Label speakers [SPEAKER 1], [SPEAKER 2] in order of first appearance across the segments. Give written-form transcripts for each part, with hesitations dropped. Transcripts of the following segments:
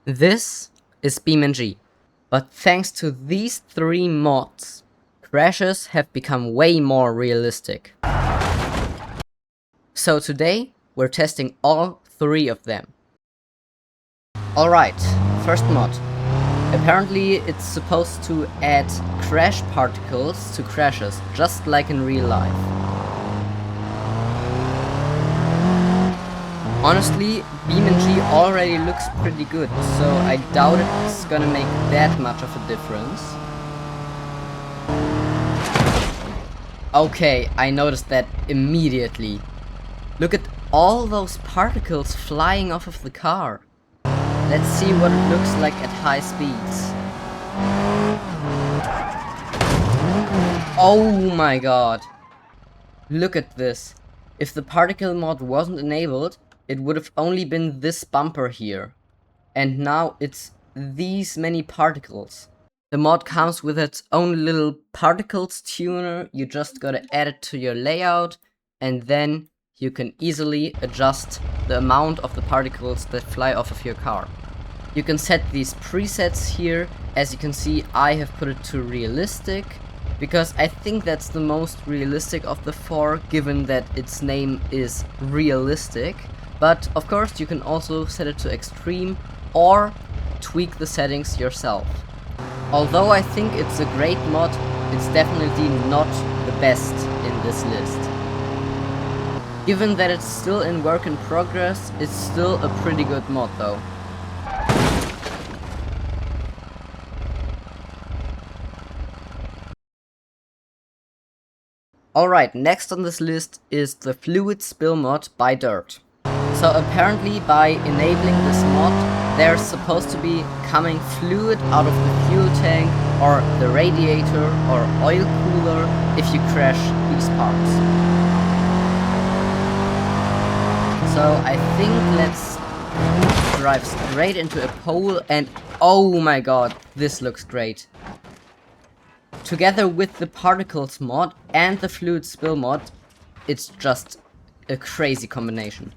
[SPEAKER 1] This is BeamNG, but thanks to these three mods, crashes have become way more realistic. So today, we're testing all three of them. Alright, first mod. Apparently it's supposed to add crash particles to crashes, just like in real life. Honestly, BeamNG already looks pretty good, so I doubt it's gonna make that much of a difference. Okay, I noticed that immediately. Look at all those particles flying off of the car. Let's see what it looks like at high speeds. Oh my god. Look at this. If the particle mod wasn't enabled, it would have only been this bumper here. And now it's these many particles. The mod comes with its own little particles tuner. You just gotta add it to your layout, and then you can easily adjust the amount of the particles that fly off of your car. You can set these presets here. As you can see, I have put it to realistic, because I think that's the most realistic of the four, given that its name is realistic. But of course you can also set it to extreme or tweak the settings yourself. Although I think it's a great mod, it's definitely not the best in this list. Given that it's still in work in progress, it's still a pretty good mod though. Alright, next on this list is the fluid spill mod by Dirt. So apparently by enabling this mod, there's supposed to be coming fluid out of the fuel tank or the radiator or oil cooler if you crash these parts. So I think let's drive straight into a pole, and oh my god, this looks great. Together with the particles mod and the fluid spill mod, it's just a crazy combination.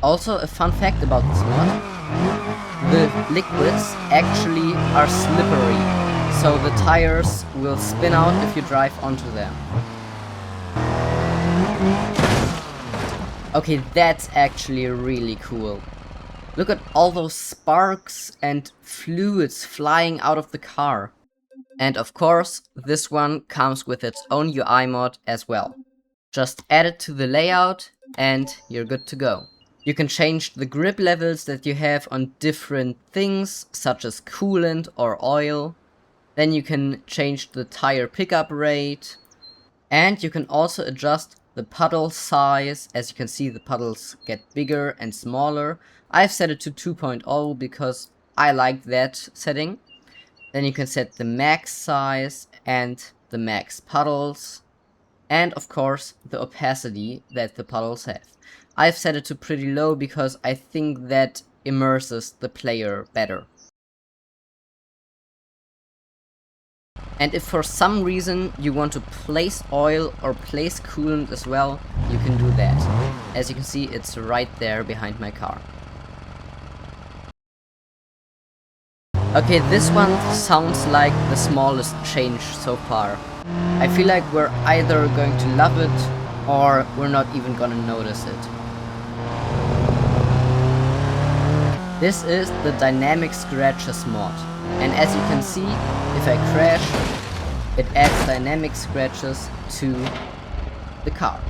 [SPEAKER 1] Also, a fun fact about this mod, the liquids actually are slippery, so the tires will spin out if you drive onto them. Okay, that's actually really cool. Look at all those sparks and fluids flying out of the car. And of course, this one comes with its own UI mod as well. Just add it to the layout and you're good to go. You can change the grip levels that you have on different things, such as coolant or oil. Then you can change the tire pickup rate. And you can also adjust the puddle size. As you can see, the puddles get bigger and smaller. I've set it to 2.0 because I like that setting. Then you can set the max size and the max puddles. And of course, the opacity that the puddles have. I've set it to pretty low because I think that immerses the player better. And if for some reason you want to place oil or place coolant as well, you can do that. As you can see, it's right there behind my car. Okay, this one sounds like the smallest change so far. I feel like we're either going to love it or we're not even gonna notice it. This is the dynamic scratches mod, and as you can see, if I crash, it adds dynamic scratches to the car.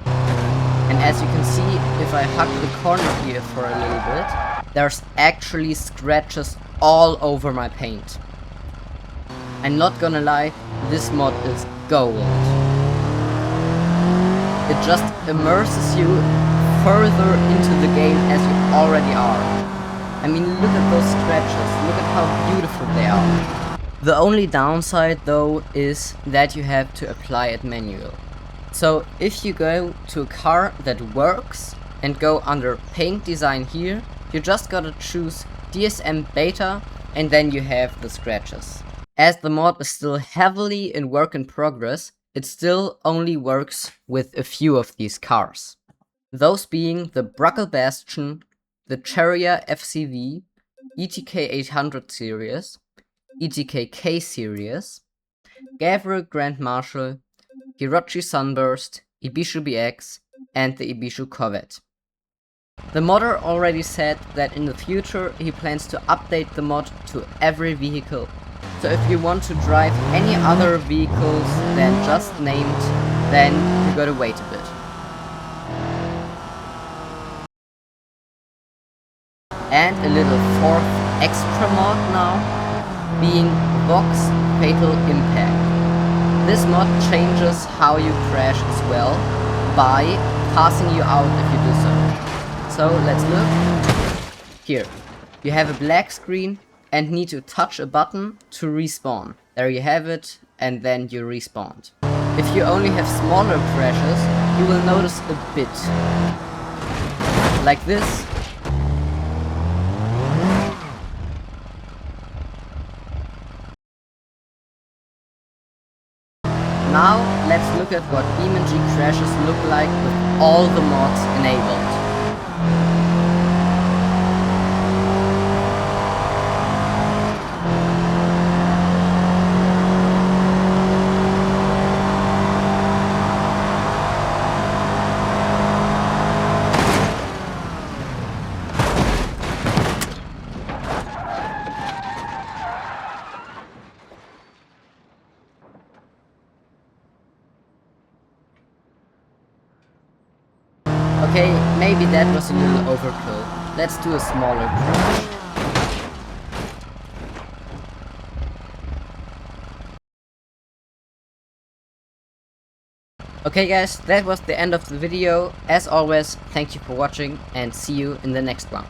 [SPEAKER 1] And as you can see, if I hug the corner here for a little bit, there's actually scratches all over my paint. I'm not gonna lie, this mod is gold. It just immerses you further into the game as you already are. I mean, look at those scratches, look at how beautiful they are. The only downside though is that you have to apply it manual. So if you go to a car that works and go under paint design here, you just gotta choose DSM beta and then you have the scratches. As the mod is still heavily in work in progress, it still only works with a few of these cars. Those being the Bruckle Bastion, the Charrier FCV, ETK 800 series, ETK K series, Gabriel Grand Marshal, Hirochi Sunburst, Ibishu BX, and the Ibishu Corvette. The modder already said that in the future he plans to update the mod to every vehicle, so if you want to drive any other vehicles than just named, then you gotta wait a bit. And a little fourth extra mod now, being Vox Fatal Impact. This mod changes how you crash as well, by passing you out if you do so. So let's look. Here, you have a black screen and need to touch a button to respawn. There you have it, and then you respawned. If you only have smaller crashes, you will notice a bit. Like this. Now let's look at what BeamNG crashes look like with all the mods enabled. Okay, maybe that was a little overkill. Let's do a smaller crash. Okay guys, that was the end of the video. As always, thank you for watching and see you in the next one.